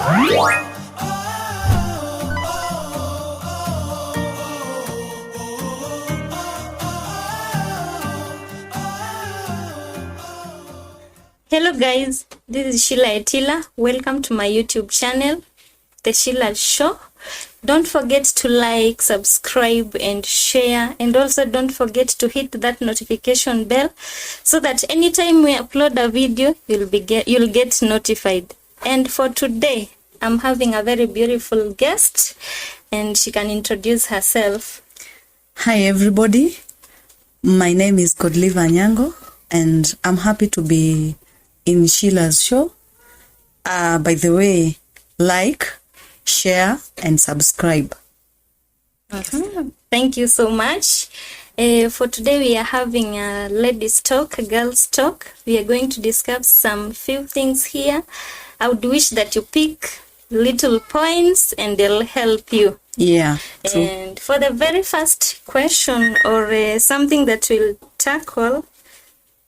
Hello guys, this is Sheila Etila. Welcome to my YouTube channel, The Sheila Show. Don't forget to like, subscribe and share, and also don't forget to hit that notification bell so that anytime we upload a video, you'll get notified. And for today, I'm having a very beautiful guest and she can introduce herself. Hi everybody, my name is Godlive Anyango and I'm happy to be in Sheila's show. By the way, like, share and subscribe. Thank you so much. For today we are having a ladies talk, a girls talk. We are going to discuss some few things here. I would wish that you pick little points and they'll help you. Yeah, true. And for the very first question or something that we'll tackle,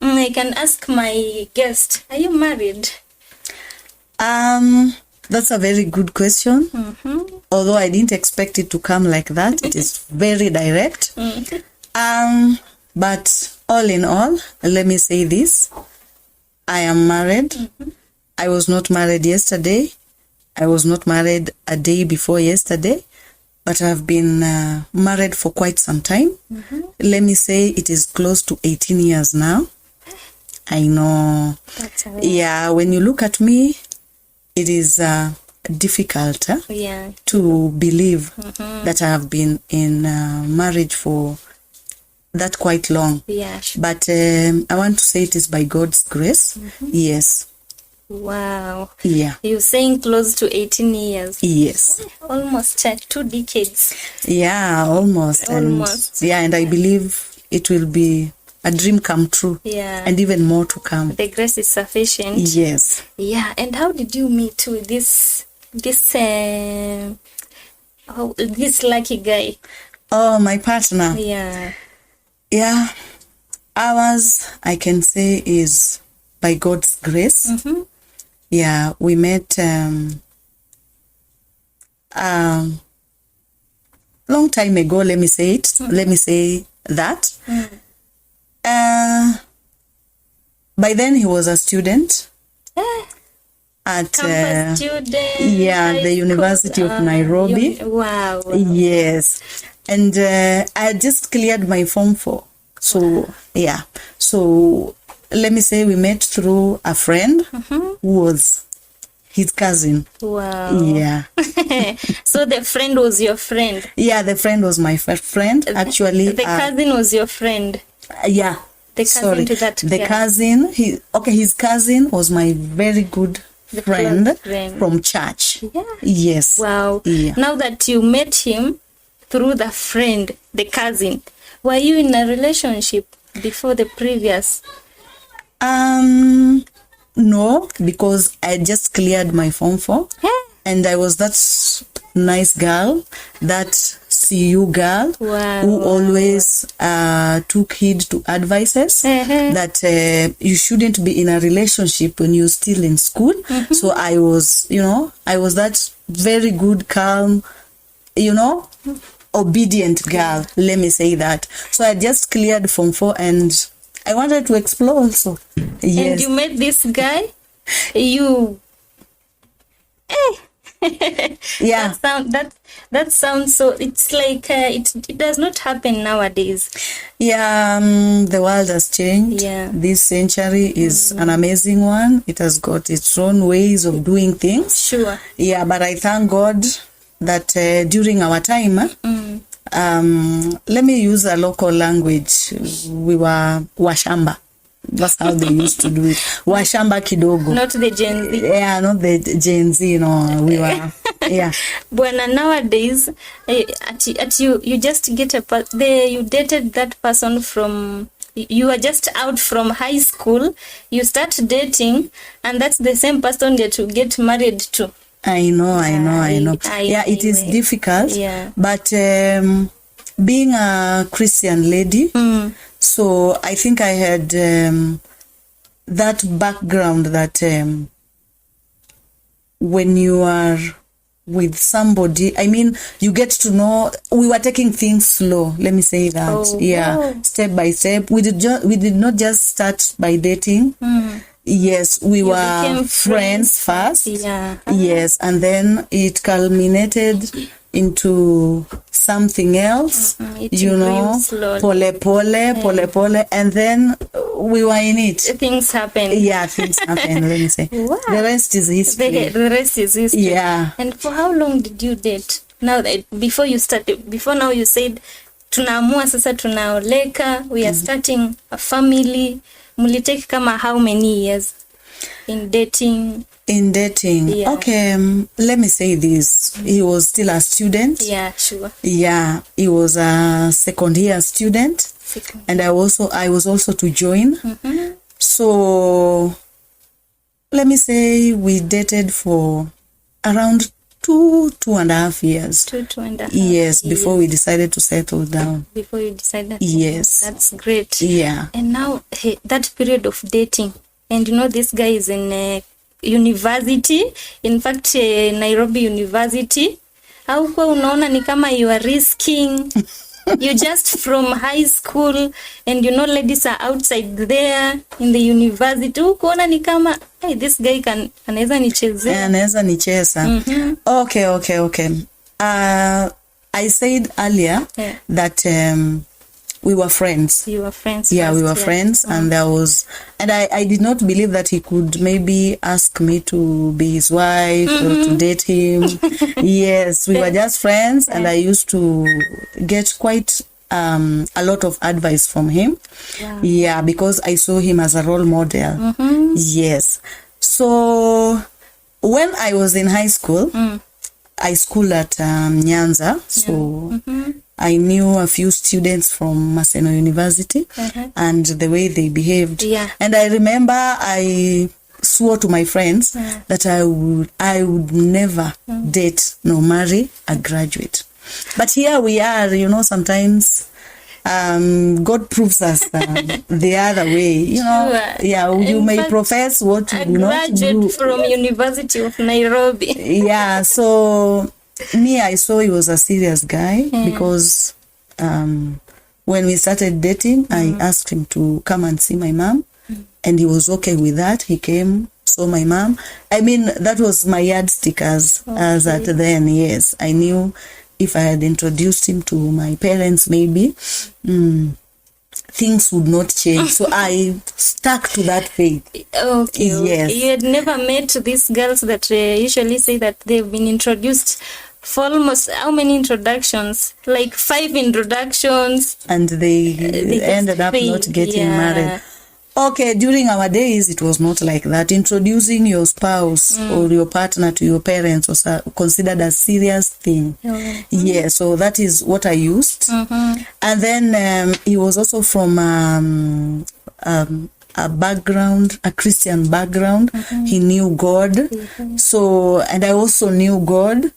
I can ask my guest, are you married? That's a very good question. Although I didn't expect it to come like that. It is very direct. But all in all, let me say this. I am married. I was not married yesterday. I was not married a day before yesterday. But I've been married for quite some time. Let me say it is close to 18 years now. I know. That's Yeah, when you look at me, it is difficult yeah. to believe that I have been in marriage for that quite long. Yeah. Sure. But I want to say it is by God's grace. Yes. Wow. Yeah. You're saying close to 18 years. Yes. Almost 2 decades. Yeah, almost. Almost. And I believe it will be a dream come true. Yeah. And even more to come. The grace is sufficient. Yes. Yeah. And how did you meet with this lucky guy? Oh, my partner. Yeah. Yeah. Ours, I can say, is by God's grace. Yeah, we met long time ago, let me say it. Let me say that. By then he was a student at Campus student. the University of Nairobi. Wow. Yes. And I had just cleared my Form 4. So, yeah. So, let me say we met through a friend who was his cousin. Wow. Yeah. So the friend was your friend? Yeah, the friend was my friend. Actually, the cousin was your friend? Yeah. The cousin Sorry. to that The guy. cousin, his cousin was my very good friend close friend. from church. Yeah. Yes. Wow. Yeah. Now that you met him through the friend, the cousin, were you in a relationship before the previous? No, because I just cleared my Form 4. Yeah. And I was that nice girl, that CU girl, Wow. who always took heed to advices that you shouldn't be in a relationship when you're still in school. So I was, I was that very good, calm, obedient girl. Let me say that. So I just cleared Form 4 and I wanted to explore also. Yes. And you met this guy? You... Yeah. That sounds so... It's like it does not happen nowadays. Yeah, the world has changed. Yeah. This century is an amazing one. It has got its own ways of doing things. Sure. Yeah, but I thank God that during our time, let me use a local language. We were washamba. That's how they used to do it. Washamba kidogo. Not the Gen Z. Yeah, not the Gen Z, we were, yeah. Buena, nowadays, you just get you dated that person from, you are just out from high school, you start dating, and that's the same person that you get married to. I know. Yeah, it is difficult. Yeah. But being a Christian lady, so I think I had that background that when you are with somebody, I mean, you get to know, we were taking things slow, let me say that. Oh, yeah, wow. step by step. We did not just start by dating. Yes, we were became friends first. Yeah. Yes, and then it culminated into something else, It you know, grew slowly. pole pole, and then we were in it. Things happen. Yeah, things happen, let me say. Wow. The rest is history. The rest is history. Yeah. And for how long did you date? Now that before now you said tunaamua sasa tunaoleka, we are starting a family. Mulitake kama how many years in dating? In dating, Yeah. okay, let me say this. He was still a student. Yeah, sure. Yeah, he was a second year student, and I was also to join. So let me say we dated for around 2.5 years. 2.5 Yes, years. before we decided to settle down. Before you decided. Yes. That's great. Yeah. And now that period of dating, and you know this guy is in university, in fact Nairobi University. Haukuwa unaona ni kama you are risking you just from high school, and you know ladies are outside there in the university. Hukuona ni kama hey, this guy anaweza nichezea. Anaweza nicheza. Okay. I said earlier that we were friends. You were friends. Yeah, we were first, friends, and I did not believe that he could maybe ask me to be his wife or to date him. Yes, we were just friends, and I used to get quite a lot of advice from him. Wow. Yeah, because I saw him as a role model. Yes. So when I was in high school, I schooled at Nyanza, so I knew a few students from Maseno University and the way they behaved. Yeah. And I remember I swore to my friends that I would never date nor marry a graduate. But here we are, you know, sometimes God proves us the other way, you know. Sure. Yeah, you In may fact, profess what you a do not do. graduate from University of Nairobi. Yeah, so me, I saw he was a serious guy because when we started dating, I asked him to come and see my mom, and he was okay with that. He came, saw my mom. I mean, that was my yardstick as at then. Yes, I knew if I had introduced him to my parents, maybe things would not change. So I stuck to that faith. Okay. Yes. You had never met these girls that usually say that they've been introduced for almost how many introductions? Like 5 introductions. And they ended up failed. not getting Yeah. married. Okay, during our days, it was not like that. Introducing your spouse or your partner to your parents was considered a serious thing. Yeah, so that is what I used. And then he was also from a background, a Christian background. He knew God. So, and I also knew God.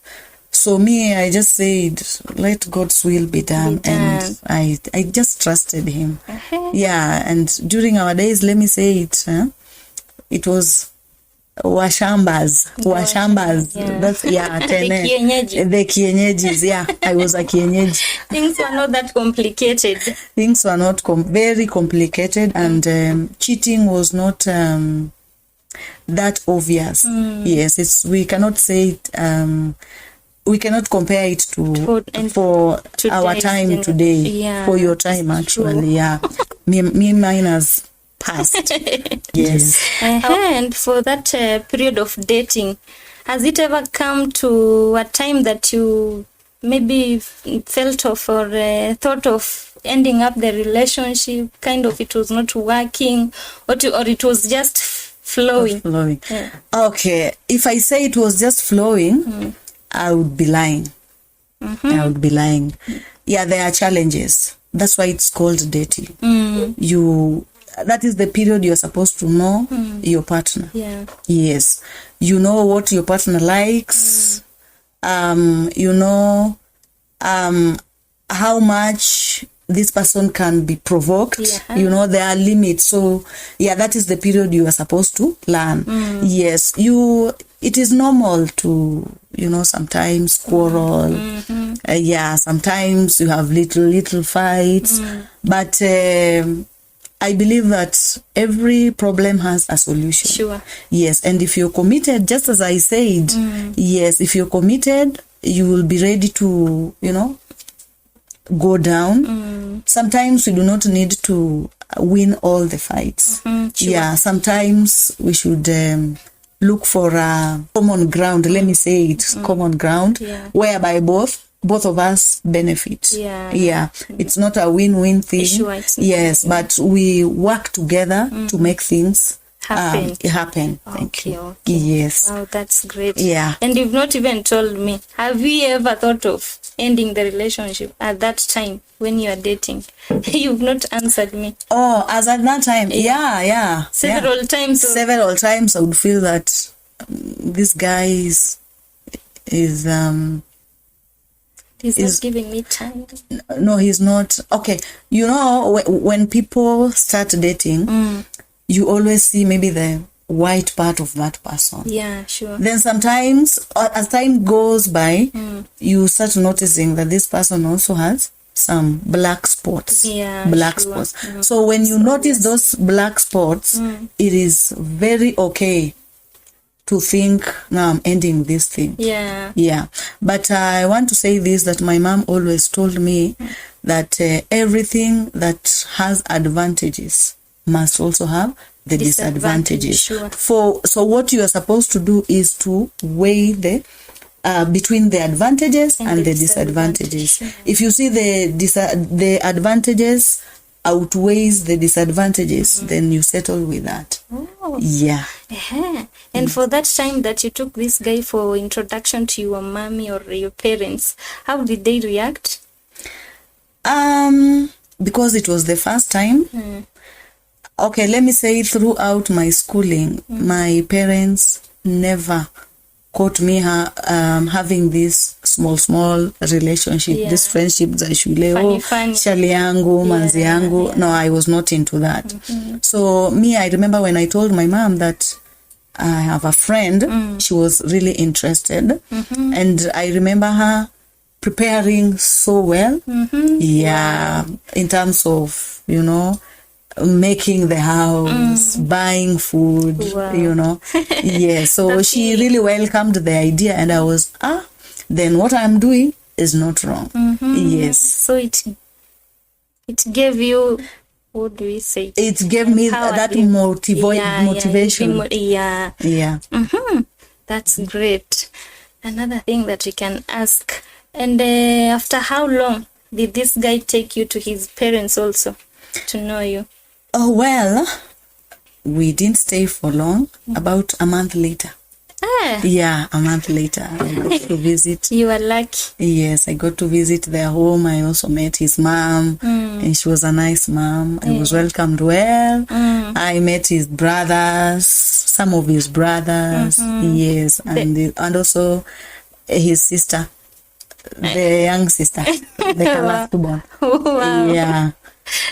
So me, I just said, let God's will be done. And I just trusted him. Yeah, and during our days, let me say it, it was washambas. Yeah. That's, yeah, The kienyeji. Yeah, I was a kienyeji. Things were not that complicated. Things were not very complicated, and cheating was not that obvious. Yes, we cannot say it, we cannot compare it to our time today. Yeah, for your time, actually. Yeah, mine has passed. Yes. And for that period of dating, has it ever come to a time that you maybe felt of or thought of ending up the relationship? Kind of, it was not working, or it was just flowing. Yeah. Okay, if I say it was just flowing, I would be lying. I would be lying. Yeah, there are challenges. That's why it's called dating. That is the period you're supposed to know your partner. Yeah. Yes. You know what your partner likes. You know how much this person can be provoked. Yeah. You know, there are limits. So, yeah, that is the period you are supposed to learn. Yes. it is normal to, sometimes quarrel. Yeah, sometimes you have little fights. But I believe that every problem has a solution. Sure. Yes, and if you're committed, just as I said, yes, if you're committed, you will be ready to, go down. Sometimes we do not need to win all the fights. Sure. Yeah, sometimes we should look for a common ground. Let me say it, common ground, Yeah. whereby both of us benefit. Yeah. It's not a win-win thing. Sure, it's not. Yes, but we work together to make things Happen. Thank Okay, you. okay. Yes. Wow, that's great. Yeah. And you've not even told me, have you ever thought of ending the relationship at that time when you are dating? You've not answered me. Oh, as at that time, yeah. Several times. Several times I would feel that this guy is He's not giving me time. no, he's not. Okay, when people start dating, you always see maybe the white part of that person. Yeah, sure. Then sometimes, as time goes by, you start noticing that this person also has some black spots. Yeah, black sure. spots. So when you notice those black spots, it is very okay to think, now I'm ending this thing. Yeah. Yeah. But I want to say this, that my mom always told me that everything that has advantages must also have the disadvantages. Sure. So what you are supposed to do is to weigh the between the advantages and the disadvantages. Sure. If you see the advantages outweighs the disadvantages, then you settle with that. Oh. Yeah. And for that time that you took this guy for introduction to your mommy or your parents, how did they react? Because it was the first time. Okay, let me say, throughout my schooling, my parents never caught me having this small relationship, this friendship za shule, shali yangu, manzi yangu. No, I was not into that. So me, I remember when I told my mom that I have a friend, she was really interested. And I remember her preparing so well. Yeah, in terms of, making the house, buying food, Yeah, so she really welcomed the idea, and I was, then what I'm doing is not wrong. Yes. So it gave you, what do we say? It gave me that motivation. Yeah. That's great. Another thing that we can ask, and after how long did this guy take you to his parents also to know you? Oh, well, we didn't stay for long. About a month later. Yeah, a month later, I got to visit. You are lucky. Yes, I got to visit their home. I also met his mom, and she was a nice mom. I was welcomed well. I met his brothers, some of his brothers. Yes, and also his sister, the young sister, the last born. Wow. Yeah.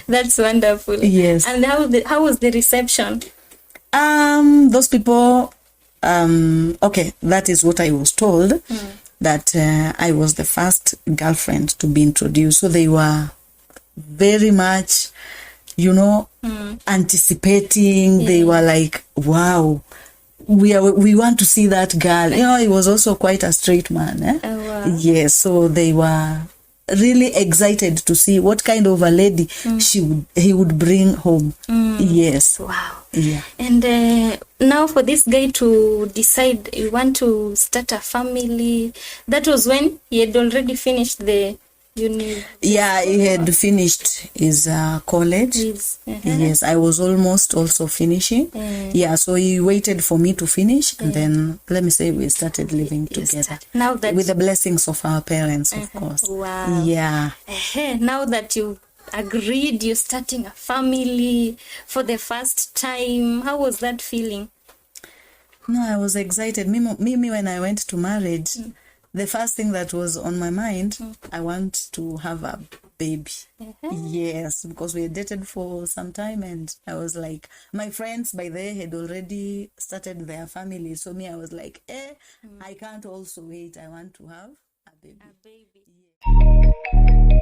That's wonderful. Yes. And how was the reception? Those people, okay, that is what I was told, that I was the first girlfriend to be introduced. So they were very much, anticipating. They were like, wow, we want to see that girl. He was also quite a straight man. Oh, wow. Yes, so they were really excited to see what kind of a lady he would bring home. Yes. Wow. Yeah. And now for this guy to decide you want to start a family, that was when he had already finished the uni. Yeah, he had finished his college. Yes, I was almost also finishing. Yeah, so he waited for me to finish, and then let me say we started living together. Now that with the blessings of our parents, of course. Wow. Yeah. Now that you agreed you're starting a family for the first time, how was that feeling? No, I was excited. Me when I went to marriage, the first thing that was on my mind, I want to have a baby. Yes, because we had dated for some time, and I was like, my friends by then had already started their family, so me, I was like, I can't also wait. I want to have a baby. A baby. Yeah.